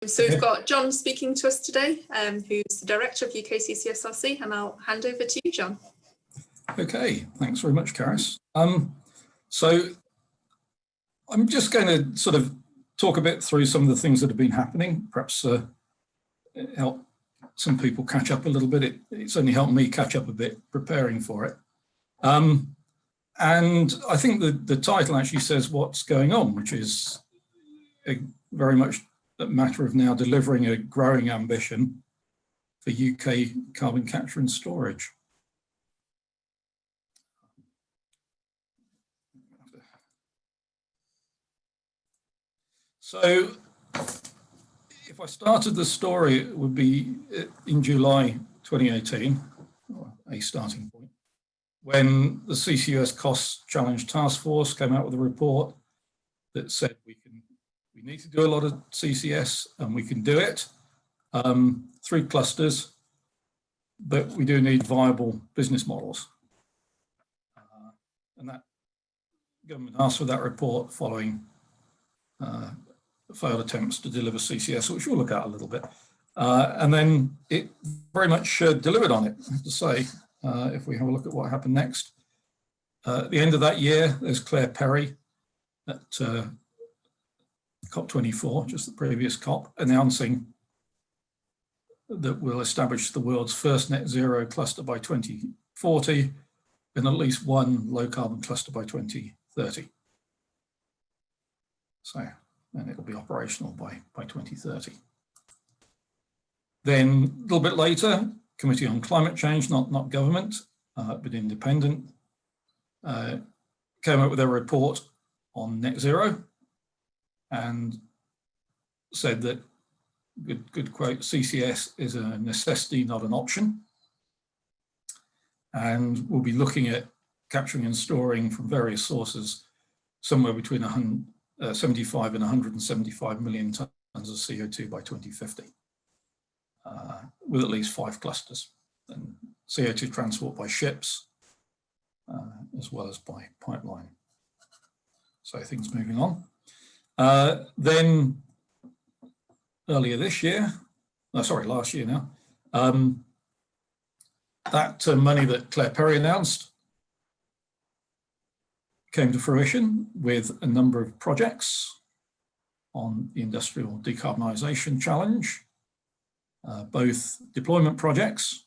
So we've got Jon speaking to us today, who's the Director of UK CCSRC, and I'll hand over to you, Jon. Okay, thanks very much, Caris. So I'm just going to sort of talk a bit through some of the things that have been happening, perhaps help some people catch up a little bit. It's only helped me catch up a bit preparing for it. And I think the title actually says what's going on, which is very much a matter of now delivering a growing ambition for UK carbon capture and storage. So if I started the story, it would be in July 2018, or a starting point, when the CCUS Cost Challenge Task Force came out with a report that said we need to do a lot of CCS and we can do it through clusters, but we do need viable business models. And that government asked for that report following failed attempts to deliver CCS, which we'll look at a little bit. And then it very much delivered on it, I have to say, if we have a look at what happened next. At the end of that year, there's Claire Perry at COP24, just the previous COP, announcing that we'll establish the world's first net zero cluster by 2040 and at least one low carbon cluster by 2030. So, and it'll be operational by 2030. Then a little bit later, Committee on Climate Change, not government, but independent, came up with a report on net zero and said that, good quote, CCS is a necessity, not an option. And we'll be looking at capturing and storing from various sources somewhere between 75 and 175 million tons of CO2 by 2050, with at least 5 clusters, and CO2 transport by ships, as well as by pipeline. So things moving on. Then earlier this year, last year now, that money that Claire Perry announced came to fruition with a number of projects on the Industrial Decarbonisation Challenge, both deployment projects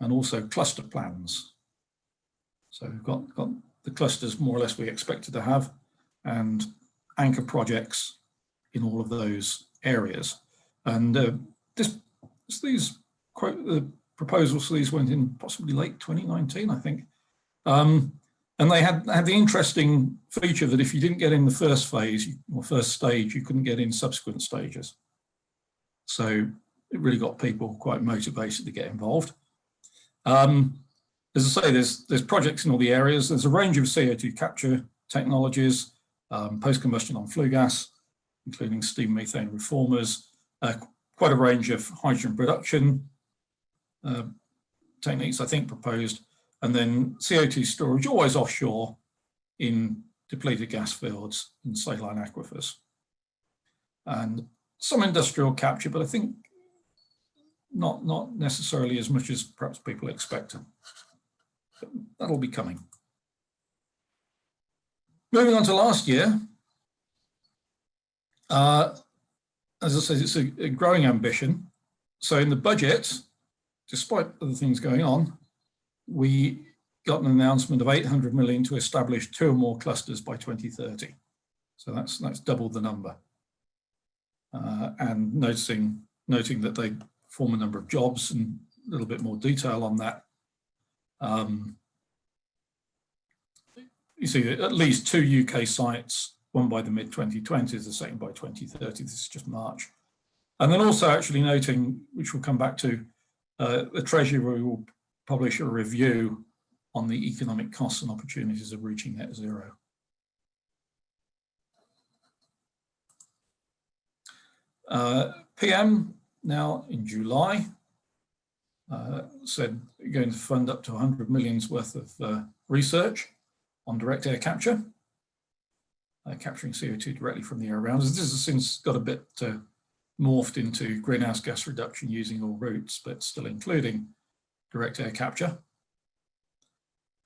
and also cluster plans. So we've got the clusters more or less we expected to have, and anchor projects in all of those areas. And these the proposals for these went in possibly late 2019, I think. And they had the interesting feature that if you didn't get in the first phase or first stage, you couldn't get in subsequent stages. So it really got people quite motivated to get involved. As I say, there's projects in all the areas. There's a range of CO2 capture technologies, post-combustion on flue gas, including steam methane reformers, quite a range of hydrogen production techniques, I think, proposed, and then CO2 storage, always offshore in depleted gas fields and saline aquifers. And some industrial capture, but I think not necessarily as much as perhaps people expected. But that'll be coming. Moving on to last year, as I said, it's a growing ambition. So in the budget, despite other things going on, we got an announcement of 800 million to establish 2 or more clusters by 2030. So that's doubled the number. And noting that they form a number of jobs, and a little bit more detail on that. You see at least 2 UK sites, one by the mid-2020s, the second by 2030. This is just March. And then also actually noting, which we'll come back to, the Treasury will publish a review on the economic costs and opportunities of reaching net zero. PM now in July said going to fund up to 100 million's worth of research on direct air capture, capturing CO2 directly from the air around us. This has since got a bit morphed into greenhouse gas reduction using all routes, but still including direct air capture.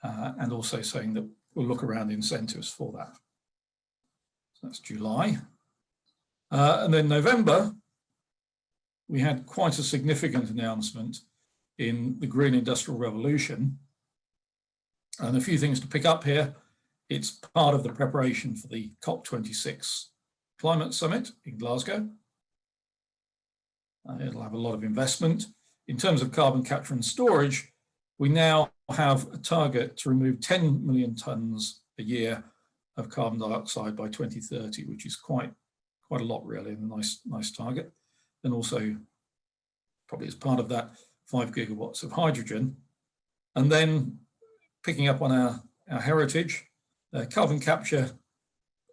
And also saying that we'll look around incentives for that. So that's July. And then November, we had quite a significant announcement in the Green Industrial Revolution. And a few things to pick up here. It's part of the preparation for the COP26 Climate Summit in Glasgow. It'll have a lot of investment. In terms of carbon capture and storage, we now have a target to remove 10 million tonnes a year of carbon dioxide by 2030, which is quite a lot really, and a nice target. And also, probably as part of that, 5 gigawatts of hydrogen. And then picking up on our heritage, carbon capture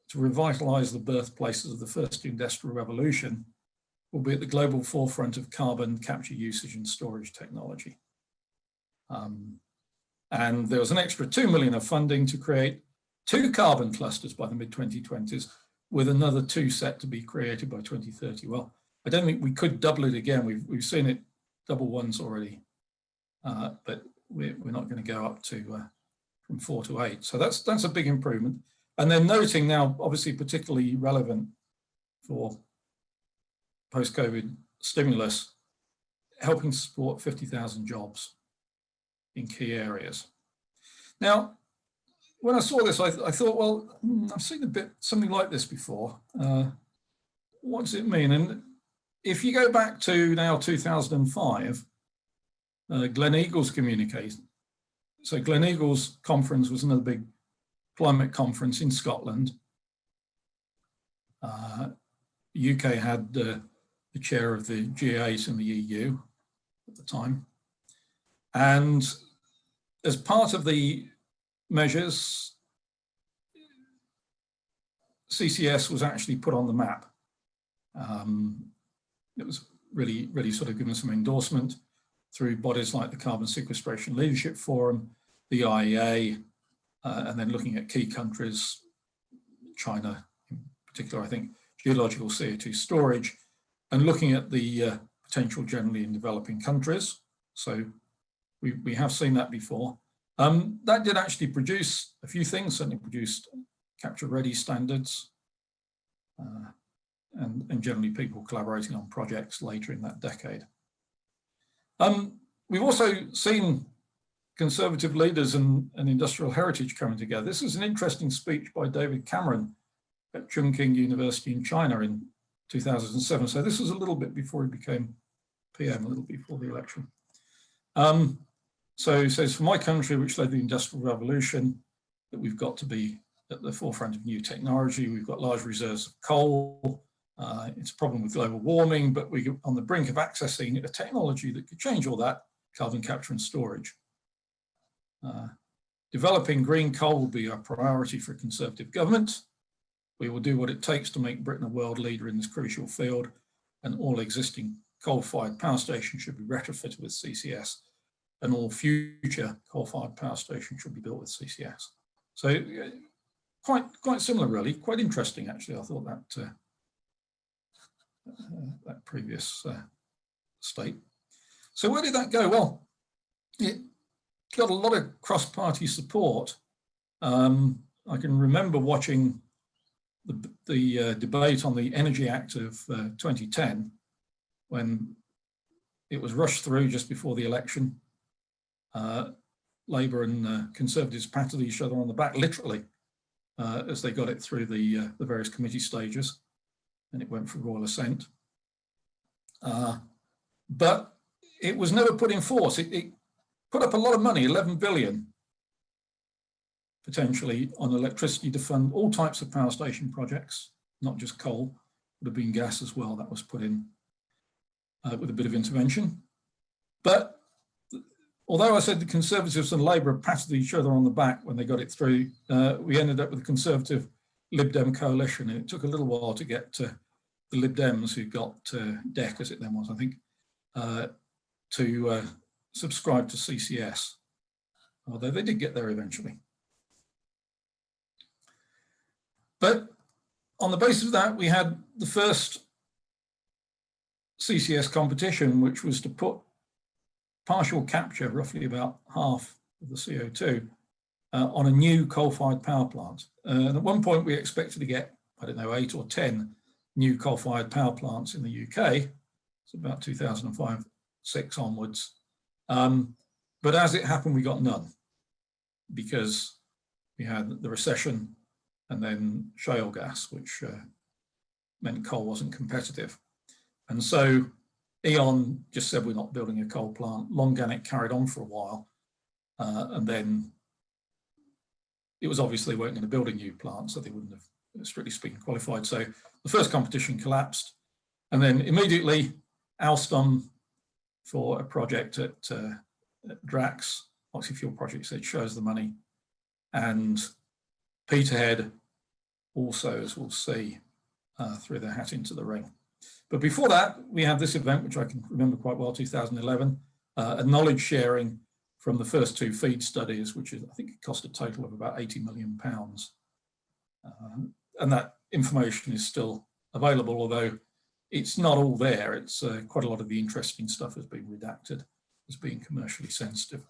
to revitalise the birthplaces of the first industrial revolution will be at the global forefront of carbon capture usage and storage technology. And there was an extra 2 million of funding to create 2 carbon clusters by the mid-2020s, with another 2 set to be created by 2030. Well, I don't think we could double it again. We've seen it double once already, but we're not going to go up to from 4 to 8. So that's a big improvement. And then noting now, obviously particularly relevant for post-COVID stimulus, helping to support 50,000 jobs in key areas. Now, when I saw this, I thought, well, I've seen something like this before. What does it mean? And if you go back to now 2005, Gleneagles communicated. So Gleneagles conference was another big climate conference in Scotland. UK had the chair of the G8 in the EU at the time. And as part of the measures, CCS was actually put on the map. It was really sort of given some endorsement through bodies like the Carbon Sequestration Leadership Forum, the IEA, and then looking at key countries, China in particular, I think, geological CO2 storage, and looking at the potential generally in developing countries. So we have seen that before. That did actually produce a few things, certainly produced capture ready standards, and generally people collaborating on projects later in that decade. We've also seen conservative leaders and industrial heritage coming together. This is an interesting speech by David Cameron at Chungking University in China in 2007. So this was a little bit before he became PM, a little before the election. So he says, for my country, which led the Industrial Revolution, that we've got to be at the forefront of new technology. We've got large reserves of coal. It's a problem with global warming, but we're on the brink of accessing a technology that could change all that, carbon capture and storage. Developing green coal will be our priority for a Conservative government. We will do what it takes to make Britain a world leader in this crucial field, and all existing coal-fired power stations should be retrofitted with CCS, and all future coal-fired power stations should be built with CCS. So quite similar, really, quite interesting, actually. I thought that that previous state. So where did that go? Well, it got a lot of cross-party support. I can remember watching the debate on the Energy Act of 2010, when it was rushed through just before the election. Labour and Conservatives patted each other on the back, literally, as they got it through the various committee stages, and it went for royal assent. But it was never put in force. It put up a lot of money, 11 billion, potentially, on electricity to fund all types of power station projects, not just coal, would have been gas as well. That was put in with a bit of intervention. But although I said the Conservatives and Labour patted each other on the back when they got it through, we ended up with a Conservative Lib Dem coalition, and it took a little while to get the Lib Dems, who got DEC, as it then was, I think, to subscribe to CCS, although they did get there eventually. But on the basis of that, we had the first CCS competition, which was to put partial capture, roughly about half of the CO2, on a new coal-fired power plant. And at one point we expected to get, I don't know, 8 or 10 new coal-fired power plants in the UK. It's about 2005-6 onwards. But as it happened, we got none because we had the recession and then shale gas, which meant coal wasn't competitive. And so E.ON just said, we're not building a coal plant. Longanic carried on for a while. And then it was obvious they weren't going to build a new plant, so they wouldn't have, strictly speaking, qualified. So the first competition collapsed. And then immediately Alstom for a project at Drax, oxy-fuel project, said, show us the money. And Peterhead also, as we'll see, threw their hat into the ring. But before that, we had this event, which I can remember quite well, 2011, a knowledge sharing from the first 2 FEED studies, which is, I think it cost a total of about £80 million. And that information is still available, although it's not all there. It's quite a lot of the interesting stuff has been redacted as being commercially sensitive.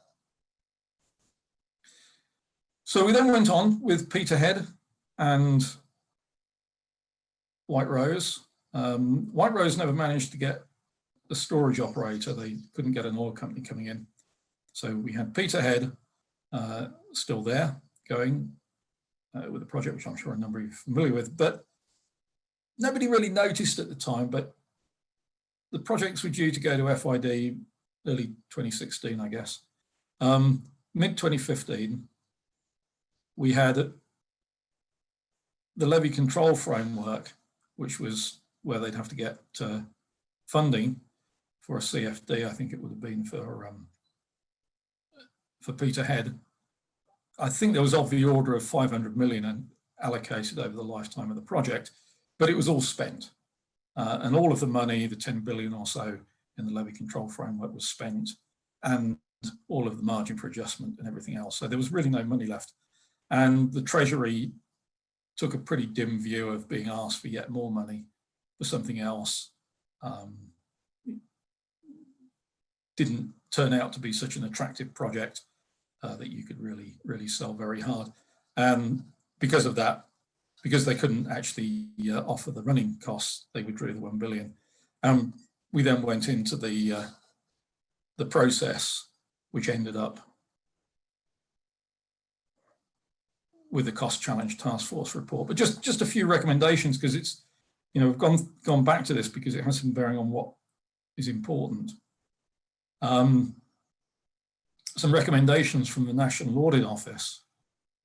So we then went on with Peterhead and White Rose. White Rose never managed to get the storage operator. They couldn't get an oil company coming in. So we had Peterhead still there going with a project, which I'm sure a number of you are familiar with, but nobody really noticed at the time, but the projects were due to go to FID early 2016, I guess. Mid-2015, we had the levy control framework, which was where they'd have to get funding for a CFD, I think it would have been for Peterhead. I think there was of the order of 500 million allocated over the lifetime of the project, but it was all spent. And all of the money, the 10 billion or so in the levy control framework, was spent, and all of the margin for adjustment and everything else. So there was really no money left. And the Treasury took a pretty dim view of being asked for yet more money for something else. Didn't turn out to be such an attractive project that you could really sell very hard. And because of that, because they couldn't actually offer the running costs, they withdrew the 1 billion. We then went into the process, which ended up with the cost challenge task force report. But just a few recommendations, because it's, we've gone back to this because it has some bearing on what is important. Some recommendations from the National Audit Office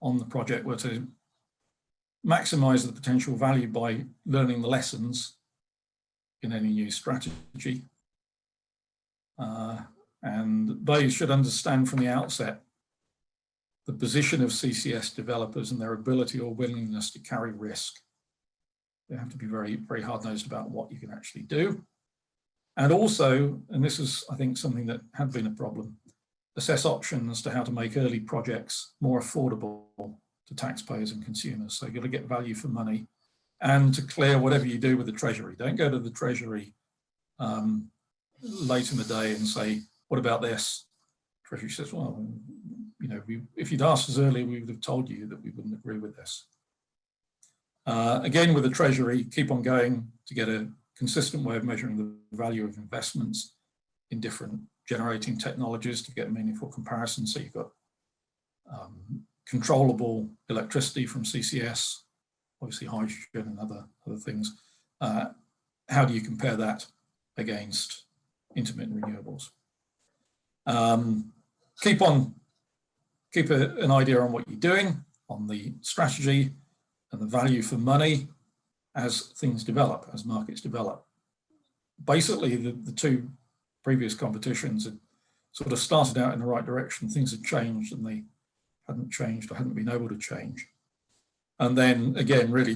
on the project were to maximise the potential value by learning the lessons in any new strategy. And they should understand from the outset the position of CCS developers and their ability or willingness to carry risk. They have to be very, very hard-nosed about what you can actually do. And also, and this is, I think, something that had been a problem, assess options to how to make early projects more affordable to taxpayers and consumers. So you've got to get value for money, and to clear whatever you do with the Treasury. Don't go to the Treasury late in the day and say, what about this? Treasury says, well, if you'd asked us earlier, we would have told you that we wouldn't agree with this. Again, with the Treasury, keep on going to get a consistent way of measuring the value of investments in different generating technologies to get meaningful comparisons. So you've got controllable electricity from CCS, obviously hydrogen and other things. How do you compare that against intermittent renewables? Keep an idea on what you're doing, on the strategy and the value for money as things develop, as markets develop. Basically, the 2 previous competitions had sort of started out in the right direction. Things had changed and they hadn't changed or hadn't been able to change. And then again, really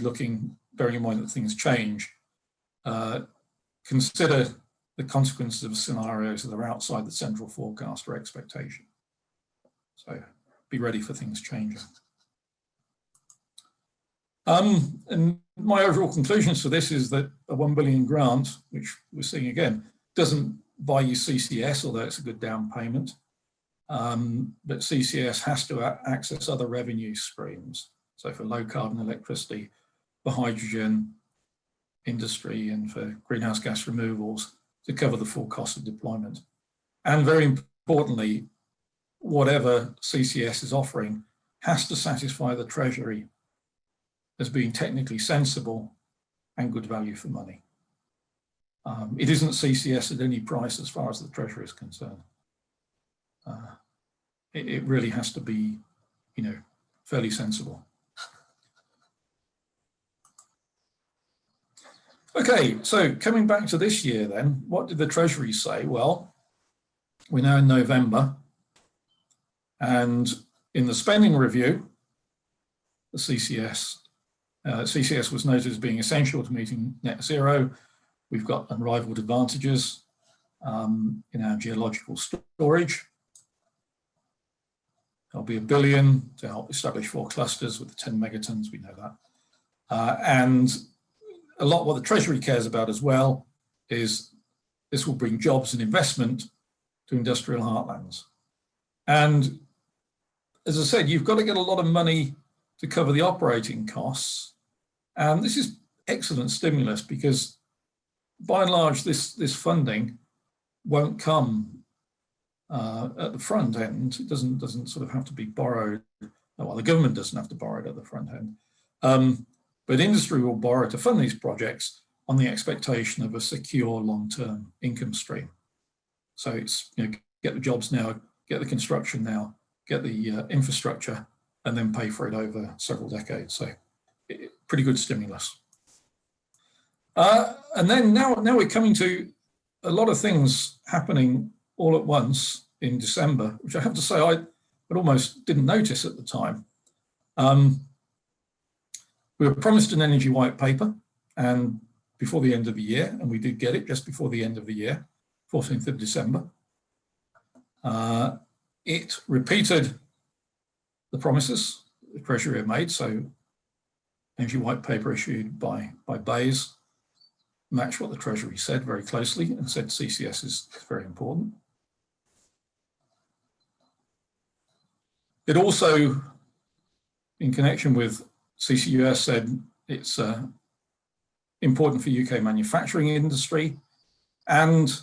bearing in mind that things change, consider the consequences of scenarios that are outside the central forecast or expectation. So be ready for things changing. And my overall conclusions for this is that a 1 billion grant, which we're seeing again, doesn't buy you CCS, although it's a good down payment. But CCS has to access other revenue streams. So for low carbon electricity, for hydrogen industry, and for greenhouse gas removals to cover the full cost of deployment. And very importantly, whatever CCS is offering has to satisfy the Treasury as being technically sensible and good value for money. It isn't CCS at any price as far as the Treasury is concerned. It really has to be, fairly sensible. Okay, so coming back to this year then, what did the Treasury say? Well, we're now in November, and in the spending review, the CCS was noted as being essential to meeting net zero. We've got unrivaled advantages in our geological storage. There'll be $1 billion to help establish 4 clusters with 10 megatons, we know that. And a lot what the Treasury cares about as well is this will bring jobs and investment to industrial heartlands. And as I said, you've got to get a lot of money to cover the operating costs. And this is excellent stimulus because by and large, this funding won't come at the front end. It doesn't sort of have to be borrowed. Well, the government doesn't have to borrow it at the front end. But industry will borrow to fund these projects on the expectation of a secure long-term income stream. So it's, get the jobs now, get the construction now, get the infrastructure, and then pay for it over several decades. So pretty good stimulus. And then now we're coming to a lot of things happening all at once in December, which I have to say I almost didn't notice at the time. We were promised an energy white paper and before the end of the year, and we did get it just before the end of the year, 14th of December. It repeated the promises the Treasury had made, so energy white paper issued by BEIS matched what the Treasury said very closely and said CCS is very important. It also, in connection with CCUS, said it's important for UK manufacturing industry, and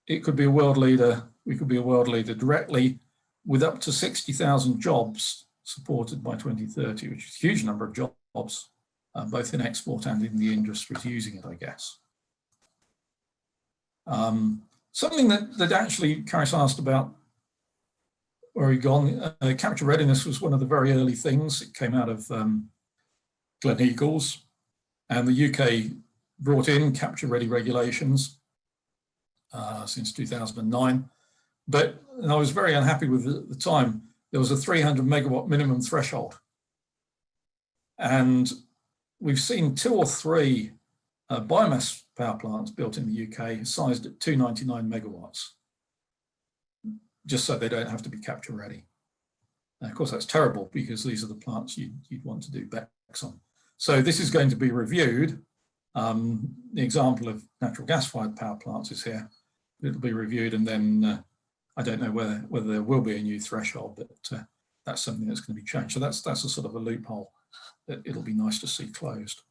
it could be a world leader. We could be a world leader directly with up to 60,000 jobs supported by 2030, which is a huge number of jobs, both in export and in the industries using it, I guess. Something that actually Karis asked about where we've gone, capture readiness was one of the very early things. It came out of Glen Eagles, and the UK brought in capture ready regulations since 2009. But and I was very unhappy with it at the time. There was a 300 megawatt minimum threshold. And we've seen 2 or 3 biomass power plants built in the UK sized at 299 megawatts, just so they don't have to be capture ready. And of course, that's terrible because these are the plants you'd want to do BECCS on. So this is going to be reviewed. The example of natural gas-fired power plants is here. It'll be reviewed, and then I don't know whether there will be a new threshold, but that's something that's going to be changed. So that's a sort of a loophole that it'll be nice to see closed.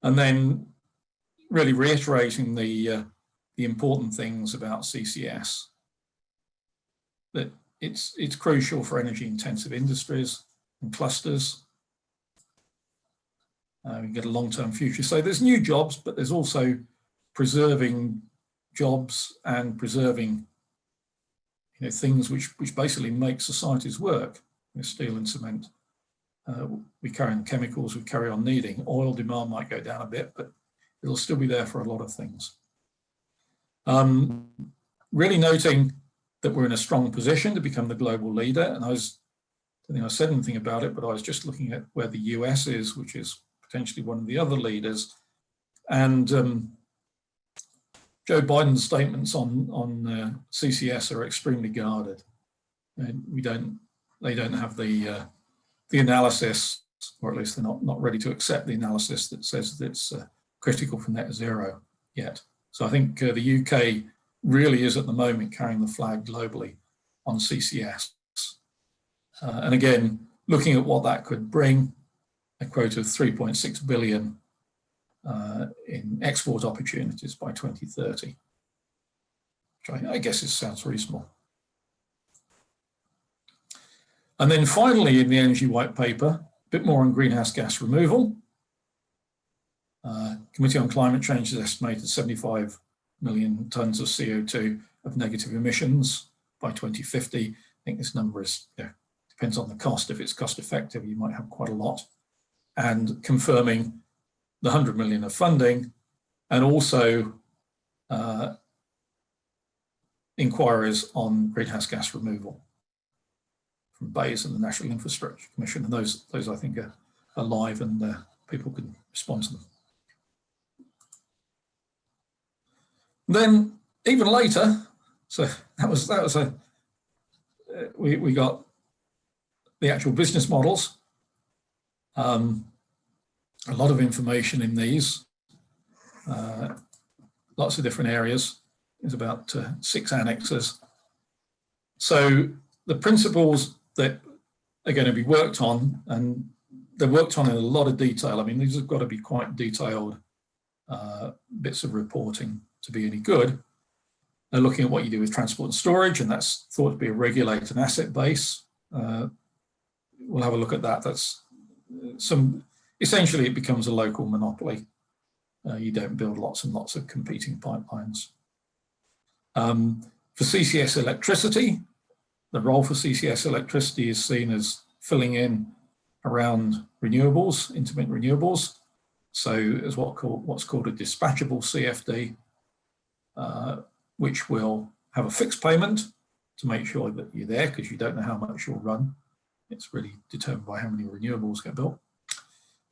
And then really reiterating the important things about CCS, that it's crucial for energy intensive industries and clusters. We get a long-term future. So there's new jobs, but there's also preserving jobs and preserving things which basically make societies work. Steel and cement, we carry on chemicals, we carry on needing. Oil demand might go down a bit, but it'll still be there for a lot of things. Really noting that we're in a strong position to become the global leader. And I don't think I said anything about it, but I was just looking at where the US is, which is potentially one of the other leaders. And Joe Biden's statements on CCS are extremely guarded. they don't have the analysis, or at least they're not ready to accept the analysis that says that it's critical for net zero yet. So I think the UK really is at the moment carrying the flag globally on CCS. And again, looking at what that could bring, a quote of 3.6 billion in export opportunities by 2030, which I guess it sounds reasonable. And then finally, in the Energy White Paper, a bit more on greenhouse gas removal. Committee on Climate Change has estimated 75 million tonnes of CO2 of negative emissions by 2050. I think this number is, depends on the cost. If it's cost effective, you might have quite a lot. And confirming the 100 million of funding, and also inquiries on greenhouse gas removal from BEIS and the National Infrastructure Commission. And those I think are live, and people can respond to them. Then even later, so that was we got the actual business models. A lot of information in these, lots of different areas. There's about 6 annexes. So the principles that are going to be worked on, and they're worked on in a lot of detail. I mean, these have got to be quite detailed bits of reporting to be any good. They're looking at what you do with transport and storage, and that's thought to be a regulated asset base. We'll have a look at that. That's essentially it becomes a local monopoly. You don't build lots and lots of competing pipelines. For CCS Electricity, the role for CCS Electricity is seen as filling in around renewables, intermittent renewables. So as what's called a dispatchable CFD, which will have a fixed payment to make sure that you're there, because you don't know how much you'll run. It's really determined by how many renewables get built.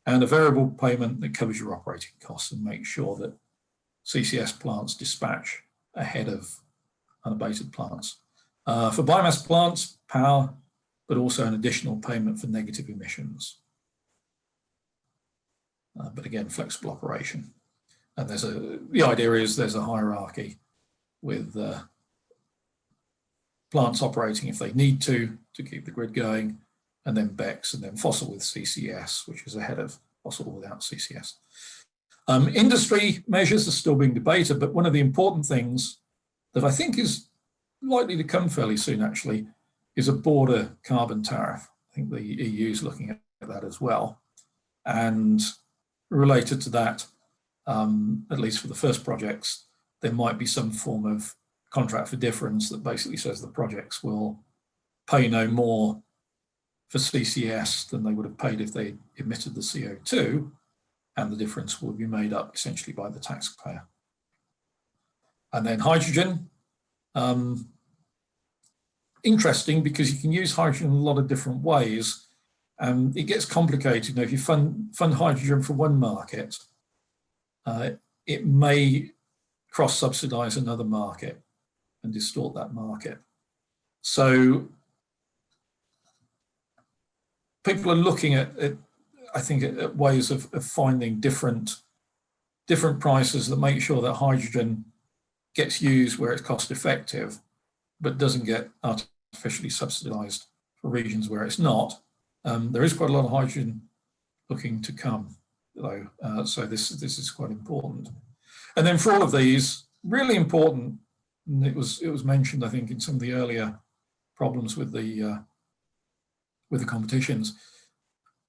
And a variable payment that covers your operating costs and makes sure that CCS plants dispatch ahead of unabated plants. For biomass plants, power, but also an additional payment for negative emissions. But again, flexible operation. And the idea is there's a hierarchy with plants operating if they need to keep the grid going, and then BECCS, and then fossil with CCS, which is ahead of fossil without CCS. Industry measures are still being debated, but one of the important things that I think is likely to come fairly soon, actually, is a border carbon tariff. I think the EU is looking at that as well. And related to that, at least for the first projects, there might be some form of contract for difference that basically says the projects will pay no more for CCS than they would have paid if they emitted the CO2, and the difference will be made up essentially by the taxpayer. And then hydrogen, interesting because you can use hydrogen in a lot of different ways. It gets complicated. If you fund hydrogen for one market, it may cross-subsidize another market and distort that market. So people are looking at I think, at ways of finding different prices that make sure that hydrogen gets used where it's cost effective, but doesn't get artificially subsidized for regions where it's not. There is quite a lot of hydrogen looking to come, though, so this is quite important. And then for all of these, really important, and it was mentioned, I think, in some of the earlier problems with the competitions.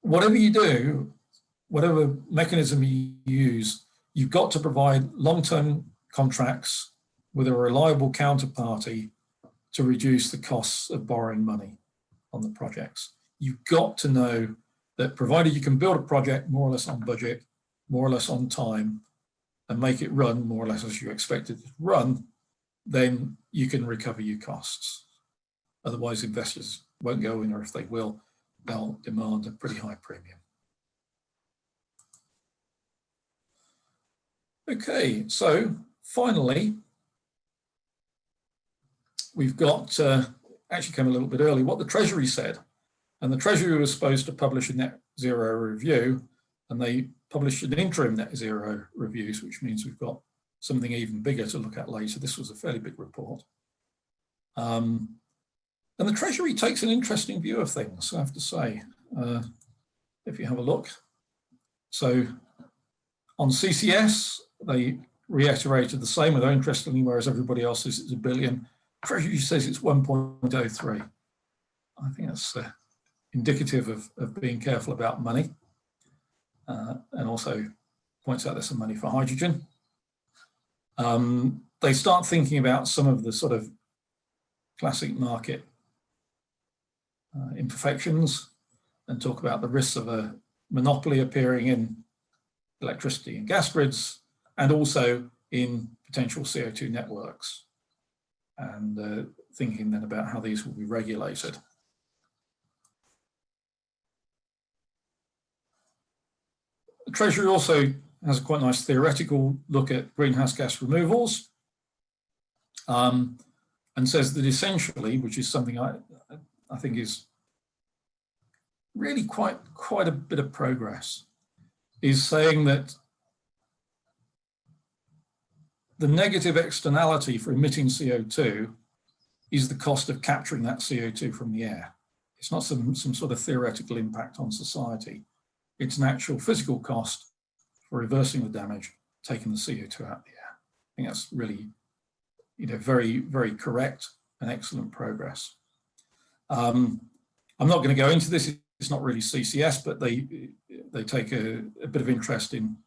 Whatever you do, whatever mechanism you use, you've got to provide long-term contracts with a reliable counterparty to reduce the costs of borrowing money on the projects. You've got to know that provided you can build a project more or less on budget, more or less on time, and make it run more or less as you expect it to run, then you can recover your costs. Otherwise, investors won't go in, or if they will, they'll demand a pretty high premium. Okay, so finally, we've got actually came a little bit early, what the Treasury said. And the Treasury was supposed to publish a net zero review, and they published an interim net zero reviews, which means we've got something even bigger to look at later. This was a fairly big report. And the Treasury takes an interesting view of things, I have to say, if you have a look. So on CCS, they reiterated the same, although interestingly, whereas everybody else says it's $1 billion, Treasury says it's 1.03. I think that's indicative of being careful about money, and also points out there's some money for hydrogen. They start thinking about some of the sort of classic market imperfections and talk about the risks of a monopoly appearing in electricity and gas grids, and also in potential CO2 networks, and thinking then about how these will be regulated. The Treasury also has a quite nice theoretical look at greenhouse gas removals, and says that essentially, which is something I think is really quite a bit of progress, is saying that the negative externality for emitting CO2 is the cost of capturing that CO2 from the air. It's not some sort of theoretical impact on society. It's an actual physical cost for reversing the damage, taking the CO2 out of the air. I think that's really, very, very correct and excellent progress. I'm not going to go into this. It's not really CCS, but they take a bit of interest in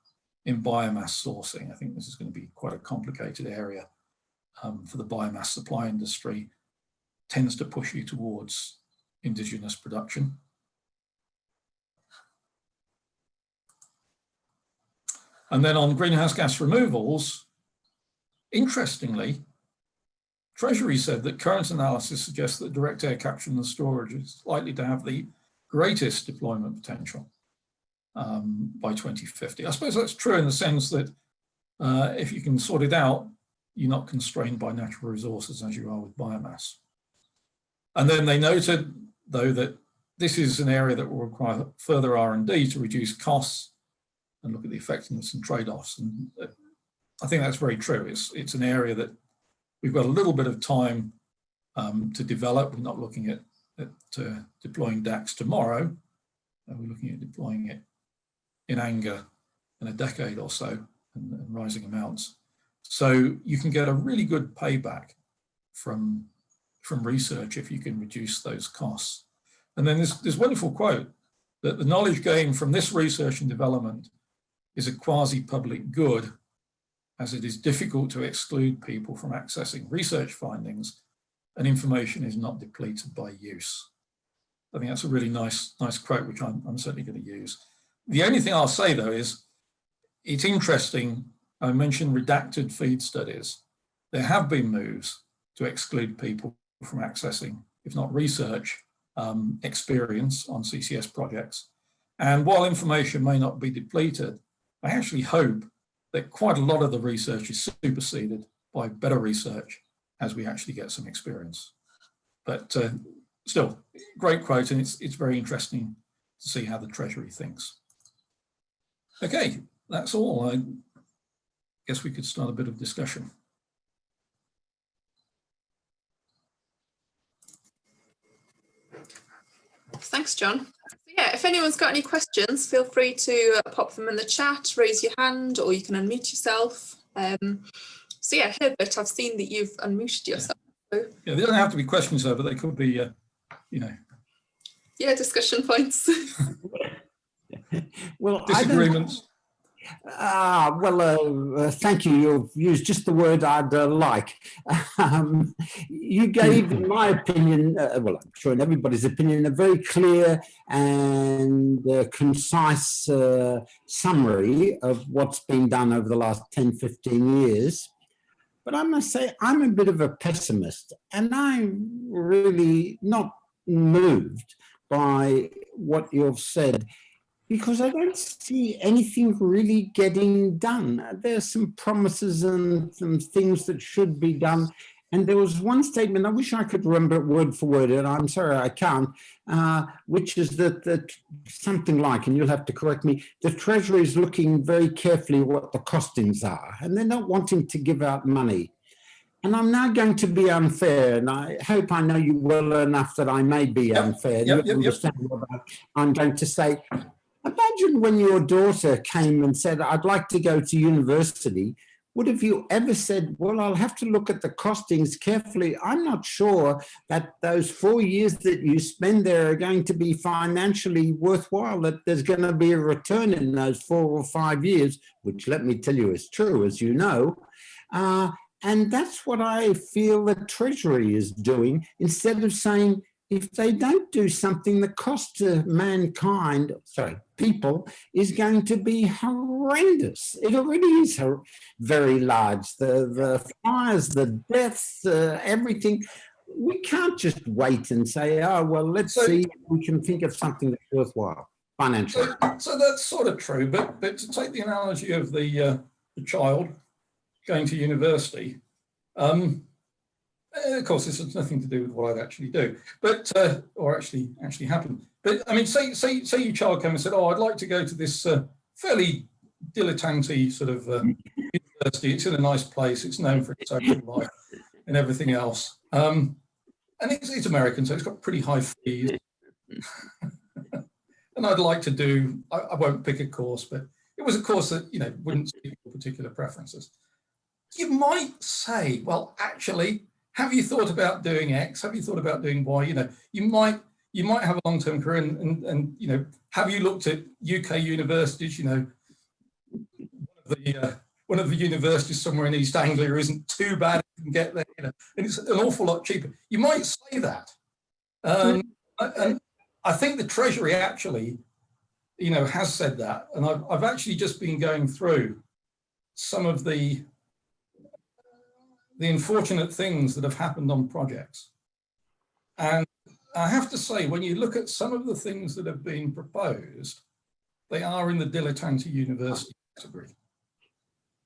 biomass sourcing. I think this is going to be quite a complicated area for the biomass supply industry. Tends to push you towards indigenous production. And then on greenhouse gas removals, interestingly, Treasury said that current analysis suggests that direct air capture and storage is likely to have the greatest deployment potential by 2050. I suppose that's true in the sense that if you can sort it out, you're not constrained by natural resources as you are with biomass. And then they noted, though, that this is an area that will require further R&D to reduce costs and look at the effectiveness and trade-offs. And I think that's very true. It's an area that we've got a little bit of time to develop. We're not looking at deploying DACs tomorrow. We're looking at deploying it in anger in a decade or so, and rising amounts. So you can get a really good payback from research if you can reduce those costs. And then this wonderful quote that the knowledge gained from this research and development is a quasi-public good, as it is difficult to exclude people from accessing research findings, and information is not depleted by use. I think that's a really nice quote, which I'm certainly going to use. The only thing I'll say, though, is it's interesting. I mentioned redacted feed studies. There have been moves to exclude people from accessing, if not research, experience on CCS projects. And while information may not be depleted, I actually hope that quite a lot of the research is superseded by better research as we actually get some experience. But still, great quote, and it's very interesting to see how the Treasury thinks. Okay, that's all. I guess we could start a bit of discussion. Thanks, John. Yeah, if anyone's got any questions, feel free to pop them in the chat, raise your hand, or you can unmute yourself. So yeah, Herbert, I've seen that you've unmuted yourself. So. Yeah, they don't have to be questions though, but they could be, Yeah, discussion points. Well, disagreements. Thank you. You've used just the word I'd like. You gave, in my opinion, well, I'm sure in everybody's opinion, a very clear and concise summary of what's been done over the last 10, 15 years. But I must say, I'm a bit of a pessimist, and I'm really not moved by what you've said, because I don't see anything really getting done. There's some promises and some things that should be done. And there was one statement, I wish I could remember it word for word, and I'm sorry I can't, which is that something like, and you'll have to correct me, the Treasury is looking very carefully what the costings are, and they're not wanting to give out money. And I'm now going to be unfair, and I hope I know you well enough that I may be unfair. You understand what I'm going to say. Imagine when your daughter came and said, I'd like to go to university. Would have you ever said, well, I'll have to look at the costings carefully. I'm not sure that those 4 years that you spend there are going to be financially worthwhile, that there's going to be a return in those 4 or 5 years, which let me tell you is true, as you know. And that's what I feel the Treasury is doing, instead of saying, if they don't do something, the cost to mankind, people, is going to be horrendous. It already is very large. The fires, the deaths, everything. We can't just wait and say, oh, well, let's see if we can think of something that's worthwhile financially. So that's sort of true, but to take the analogy of the child going to university, of course, this has nothing to do with what I'd actually do, but or actually happen. But I mean, say your child came and said, "Oh, I'd like to go to this fairly dilettante sort of university. It's in a nice place. It's known for its social life and everything else. And it's American, so it's got pretty high fees. And I'd like to do. I won't pick a course, but it was a course that wouldn't suit your particular preferences. You might say, well, actually, have you thought about doing X? Have you thought about doing Y? You might have a long-term career, and have you looked at UK universities? One of the universities somewhere in East Anglia isn't too bad. You can get there, and it's an awful lot cheaper. You might say that, and I think the Treasury actually, has said that, and I've actually just been going through some of the unfortunate things that have happened on projects. And I have to say, when you look at some of the things that have been proposed, they are in the dilettante university category.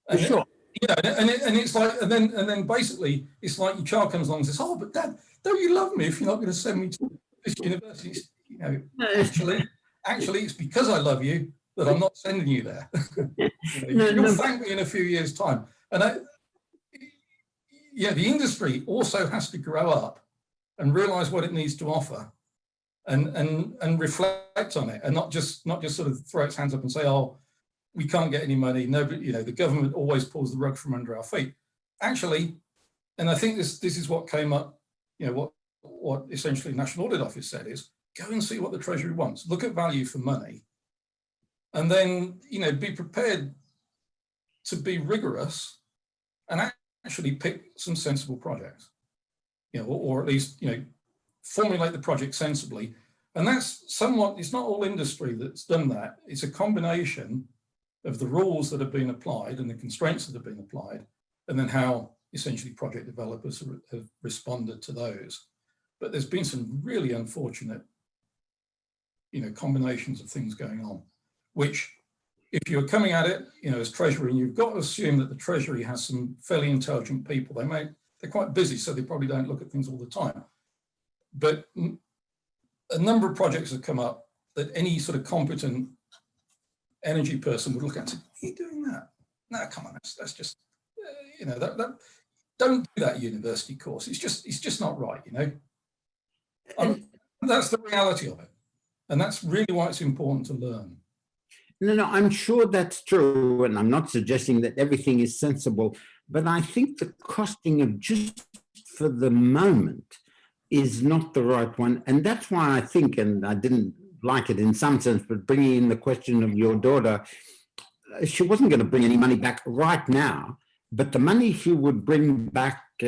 And sure. And it's like, and then basically it's like your child comes along and says, "Oh, but Dad, don't you love me if you're not going to send me to this university?" Actually, it's because I love you that I'm not sending you there. You'll thank me in a few years' time. And the industry also has to grow up and realize what it needs to offer, and reflect on it, and not just sort of throw its hands up and say, "Oh, we can't get any money." Nobody, the government always pulls the rug from under our feet. Actually, and I think this is what came up. What essentially National Audit Office said is, go and see what the Treasury wants. Look at value for money, and then be prepared to be rigorous and actually pick some sensible projects, or at least, formulate the project sensibly. And that's somewhat, it's not all industry that's done that. It's a combination of the rules that have been applied and the constraints that have been applied, and then how essentially project developers have responded to those. But there's been some really unfortunate, combinations of things going on, which, if you're coming at it, as Treasury, and you've got to assume that the Treasury has some fairly intelligent people. They're quite busy, so they probably don't look at things all the time. But a number of projects have come up that any sort of competent energy person would look at and say, "Are you doing that? No, come on, that's just, don't do that university course. It's just not right, That's the reality of it, and that's really why it's important to learn. No, I'm sure that's true, and I'm not suggesting that everything is sensible, but I think the costing of just for the moment is not the right one. And that's why I think, and I didn't like it in some sense, but bringing in the question of your daughter, she wasn't going to bring any money back right now, but the money she would bring back, she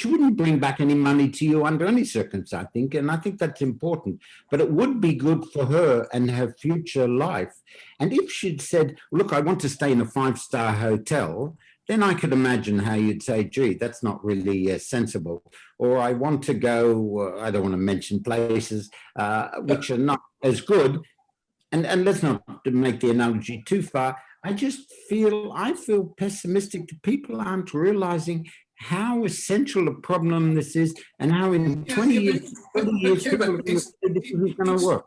wouldn't bring back any money to you under any circumstance, I think, and I think that's important. But it would be good for her and her future life. And if she'd said, "Look, I want to stay in a 5-star hotel," then I could imagine how you'd say, "Gee, that's not really sensible." Or, "I want to go," I don't want to mention places which are not as good. And let's not make the analogy too far. I feel pessimistic that people aren't realizing how essential a problem this is, and how in 20 years, people this isn't going to work.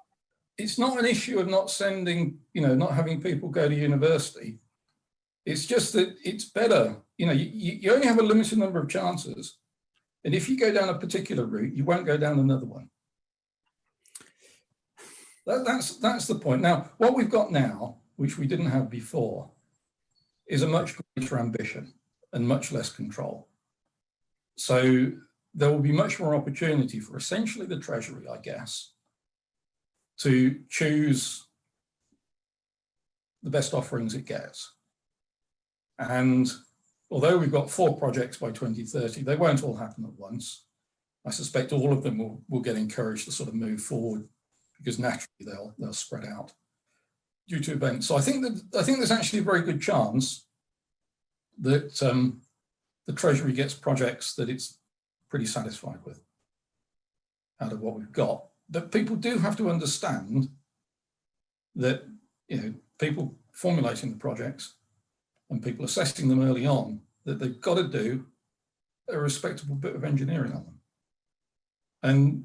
It's not an issue of not sending, not having people go to university. It's just that it's better, you only have a limited number of chances. And if you go down a particular route, you won't go down another one. That's the point. Now, what we've got now, which we didn't have before, is a much greater ambition and much less control. So there will be much more opportunity for essentially the Treasury, I guess, to choose the best offerings it gets. And although we've got 4 projects by 2030, they won't all happen at once. I suspect all of them will get encouraged to sort of move forward because naturally they'll spread out due to events. So I think there's actually a very good chance that the Treasury gets projects that it's pretty satisfied with out of what we've got. But people do have to understand that people formulating the projects and people assessing them early on, that they've got to do a respectable bit of engineering on them. And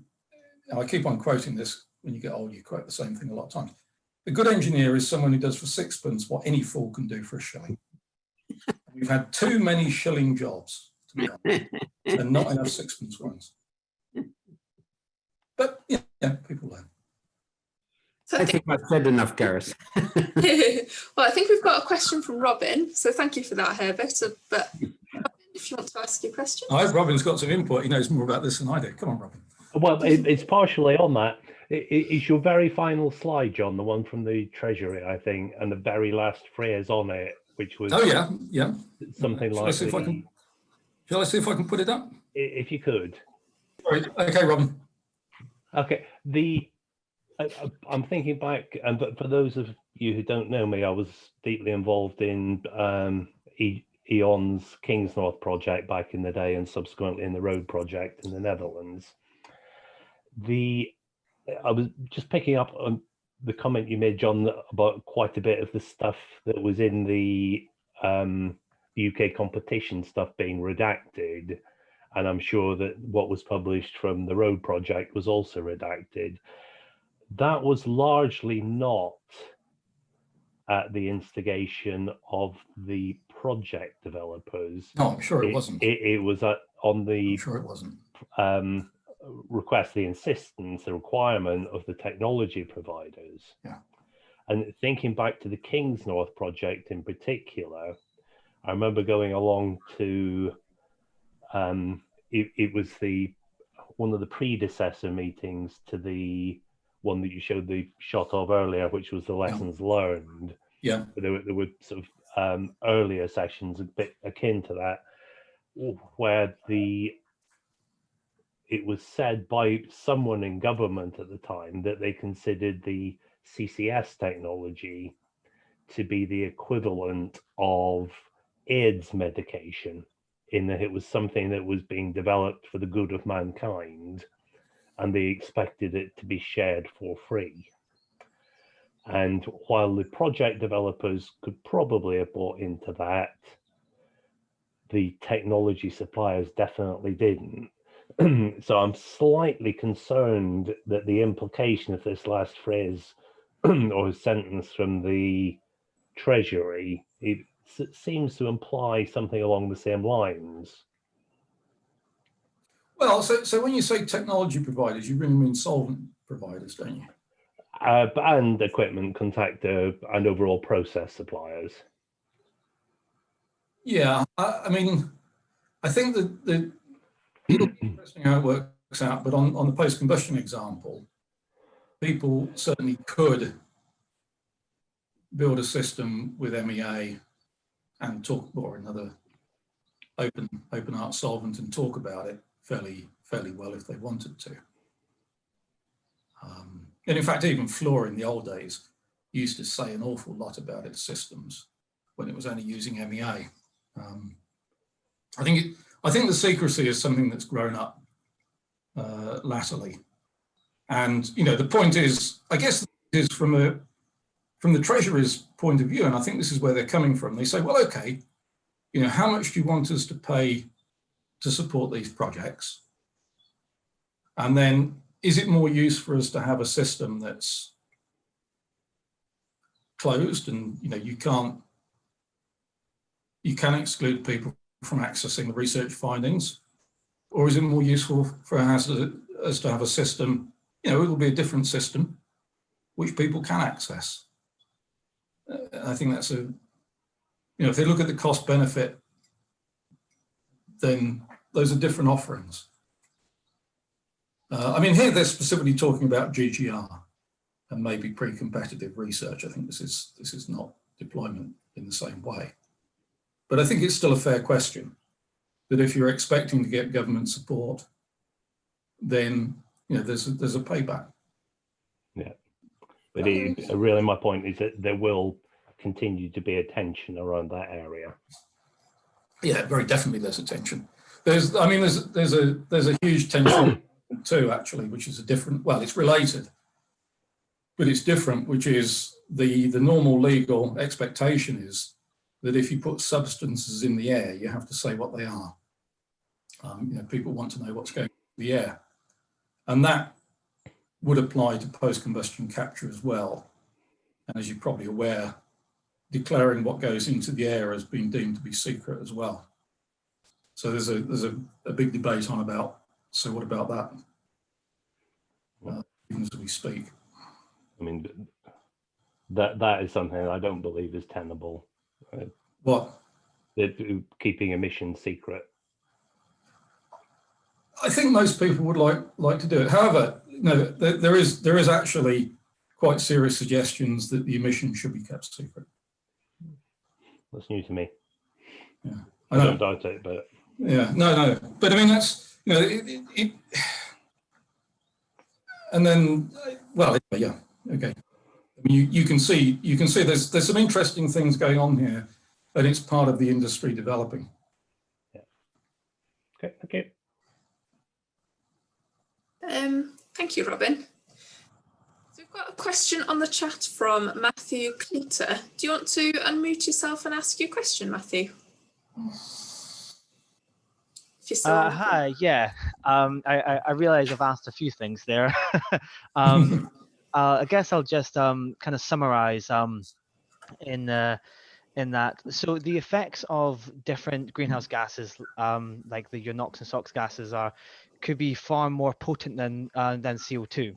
I keep on quoting this. When you get old, you quote the same thing a lot of times. A good engineer is someone who does for 6pence what any fool can do for a shilling. We've had too many shilling jobs, to be honest, and not enough 6pence ones. But yeah, people learn. So I think I've said enough, Gareth. Well, I think we've got a question from Robin, so thank you for that, Herbert. But Robin, if you want to ask your question. Robin's got some input. He knows more about this than I do. Come on, Robin. Well, it's partially on that. It's your very final slide, John, the one from the Treasury, I think, and the very last phrase on it, which was something like. Shall I see if I can put it up? If you could. Sorry. Okay, Robin. Okay. I'm thinking back, and for those of you who don't know me, I was deeply involved in E.ON's Kingsnorth project back in the day, and subsequently in the road project in the Netherlands. I was just picking up on the comment you made, John, about quite a bit of the stuff that was in the UK competition stuff being redacted. And I'm sure that what was published from the road project was also redacted. That was largely not at the instigation of the project developers. No, I'm sure it wasn't. It was on the. I'm sure it wasn't. Request, the insistence, the requirement of the technology providers. Yeah. And thinking back to the Kingsnorth project in particular, I remember going along to, it was one of the predecessor meetings to the one that you showed the shot of earlier, which was the lessons learned. Yeah. There were sort of earlier sessions a bit akin to that, where it was said by someone in government at the time that they considered the CCS technology to be the equivalent of AIDS medication, in that it was something that was being developed for the good of mankind, and they expected it to be shared for free. And while the project developers could probably have bought into that, the technology suppliers definitely didn't. So I'm slightly concerned that the implication of this last phrase or sentence from the Treasury, it seems to imply something along the same lines. Well, so when you say technology providers, you really mean solvent providers, don't you? And equipment, contractor, and overall process suppliers. Yeah, I mean, I think that it'll be interesting how it works out, but on the post-combustion example, people certainly could build a system with MEA and talk, or another open art solvent, and talk about it fairly well if they wanted to. And in fact, even Fluor in the old days used to say an awful lot about its systems when it was only using MEA. I think the secrecy is something that's grown up latterly, and the point is, I guess, is from the Treasury's point of view, and I think this is where they're coming from. They say, well, okay, how much do you want us to pay to support these projects? And then is it more use for us to have a system that's closed and you can exclude people from accessing the research findings? Or is it more useful for us to have a system, it will be a different system, which people can access? I think that's if they look at the cost benefit, then those are different offerings. I mean, here they're specifically talking about GGR and maybe pre-competitive research. I think this is not deployment in the same way. But I think it's still a fair question that if you're expecting to get government support, then there's a payback. Yeah, but really my point is that there will continue to be a tension around that area. Yeah, very definitely there's a tension. There's a huge tension too, actually, which is a different, well, it's related, but it's different, which is the normal legal expectation is that if you put substances in the air, you have to say what they are. People want to know what's going in the air. And that would apply to post-combustion capture as well. And as you're probably aware, declaring what goes into the air has been deemed to be secret as well. So there's a big debate on about, so what about that? Even as we speak. I mean, that is something I don't believe is tenable. What? Keeping emissions secret. I think most people would like to do it. However, there is actually quite serious suggestions that the emissions should be kept secret. That's new to me. Yeah, I don't doubt it, but yeah, no. But I mean, that's and then, well, yeah, okay. I mean, you can see there's some interesting things going on here, and it's part of the industry developing. Yeah. Okay. Thank you, Robin. So we've got a question on the chat from Matthew Cleater. Do you want to unmute yourself and ask your question, Matthew? Hi, yeah. I realize I've asked a few things there. I guess I'll just kind of summarize in that. So the effects of different greenhouse gases, like your NOx and SOx gases, could be far more potent than CO2.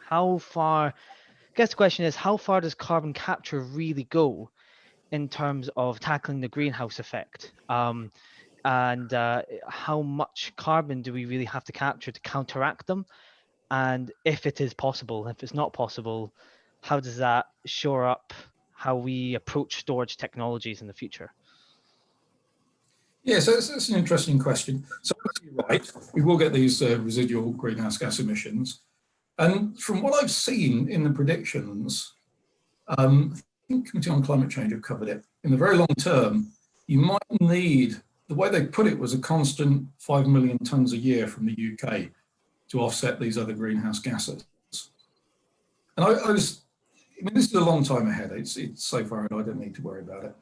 How far? I guess the question is, how far does carbon capture really go in terms of tackling the greenhouse effect? And how much carbon do we really have to capture to counteract them? And if it is possible, if it's not possible, how does that shore up how we approach storage technologies in the future? Yeah, so that's an interesting question. So you're right, we will get these residual greenhouse gas emissions. And from what I've seen in the predictions, I think Committee on Climate Change have covered it. In the very long term, you might need, the way they put it was a constant 5 million tonnes a year from the UK to offset these other greenhouse gases. And I mean, this is a long time ahead. It's so far ahead, I don't need to worry about it.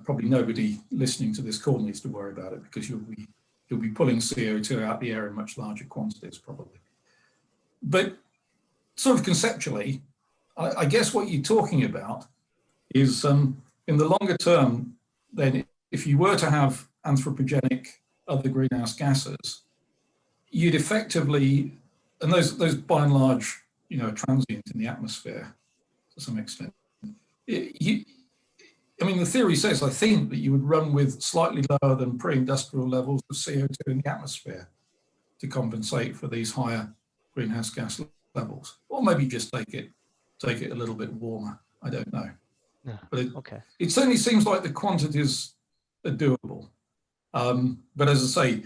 Probably nobody listening to this call needs to worry about it because you'll be pulling CO2 out the air in much larger quantities probably. But sort of conceptually, I guess what you're talking about is in the longer term, then if you were to have anthropogenic other greenhouse gases, you'd effectively, and those by and large, are transient in the atmosphere to some extent. I mean, the theory says, I think, that you would run with slightly lower than pre-industrial levels of CO2 in the atmosphere to compensate for these higher greenhouse gas levels, or maybe just take it a little bit warmer. I don't know. Yeah. But Okay. It certainly seems like the quantities are doable. But as I say,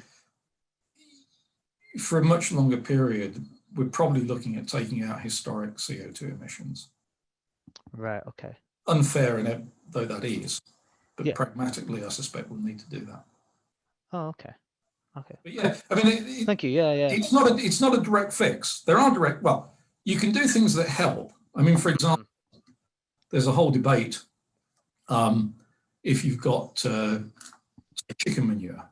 for a much longer period, we're probably looking at taking out historic CO2 emissions. Right. Okay. Unfair though that is, but yeah. Pragmatically, I suspect we'll need to do that. Oh, okay. Okay. But yeah, I mean, thank you. Yeah. It's not a direct fix. There are direct. Well, you can do things that help. I mean, for example, there's a whole debate. If you've got chicken manure,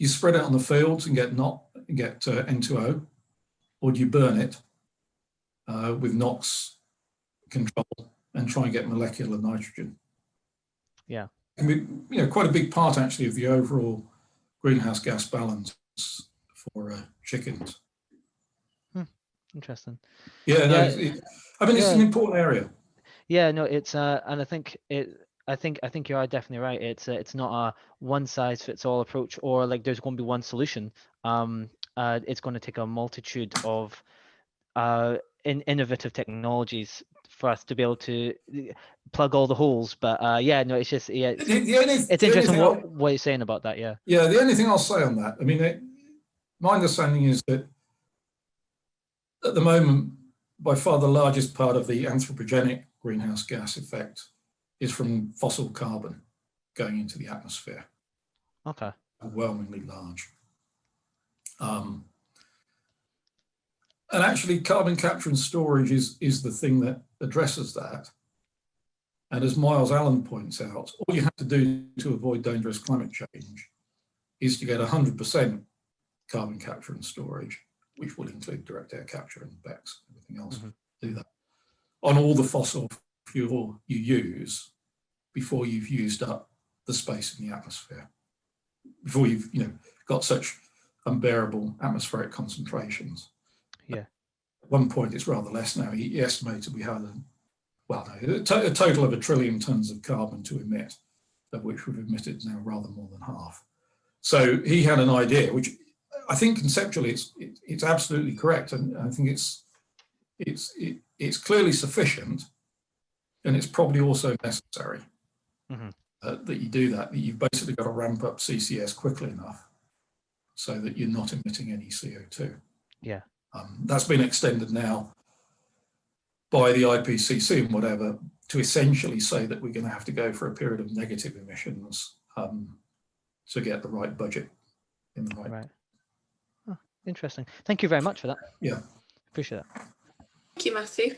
you spread it on the fields and get N2O, or do you burn it with NOx control and try and get molecular nitrogen? Yeah. It can be, quite a big part actually of the overall greenhouse gas balance for chickens. Interesting. Yeah, no, it's an important area. Yeah, no, it's and I think you are definitely right. It's not a one size fits all approach, or like there's going to be one solution. It's going to take a multitude of innovative technologies for us to be able to plug all the holes. But yeah, no, it's just it's interesting what you're saying about that. Yeah. Yeah, the only thing I'll say on that, I mean, my understanding is that at the moment, by far the largest part of the anthropogenic greenhouse gas effect is from fossil carbon going into the atmosphere. Okay. Overwhelmingly large. And actually carbon capture and storage is the thing that addresses that. And as Miles Allen points out, all you have to do to avoid dangerous climate change is to get 100% carbon capture and storage, which will include direct air capture and BECCS, everything else, do that, on all the fossil fuel you use before you've used up the space in the atmosphere, before you've got such unbearable atmospheric concentrations. Yeah. At one point, it's rather less now. He estimated we had a total of 1 trillion tons of carbon to emit, of which we've emitted now rather more than half. So he had an idea, which I think conceptually it's absolutely correct, and I think it's clearly sufficient, and it's probably also necessary that you do that. That you've basically got to ramp up CCS quickly enough so that you're not emitting any CO2. Yeah. That's been extended now by the IPCC and whatever to essentially say that we're going to have to go for a period of negative emissions to get the right budget in the right. Oh, interesting. Thank you very much for that. Yeah. Appreciate that. Thank you, Matthew.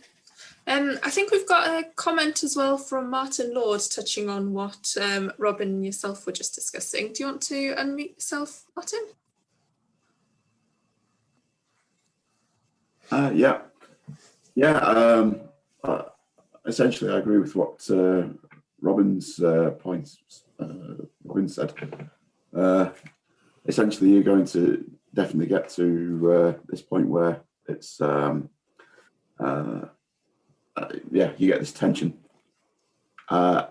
I think we've got a comment as well from Martin Lord touching on what Robin and yourself were just discussing. Do you want to unmute yourself, Martin? Essentially I agree with what Robin's points Robin said. Essentially you're going to definitely get to this point where it's you get this tension, and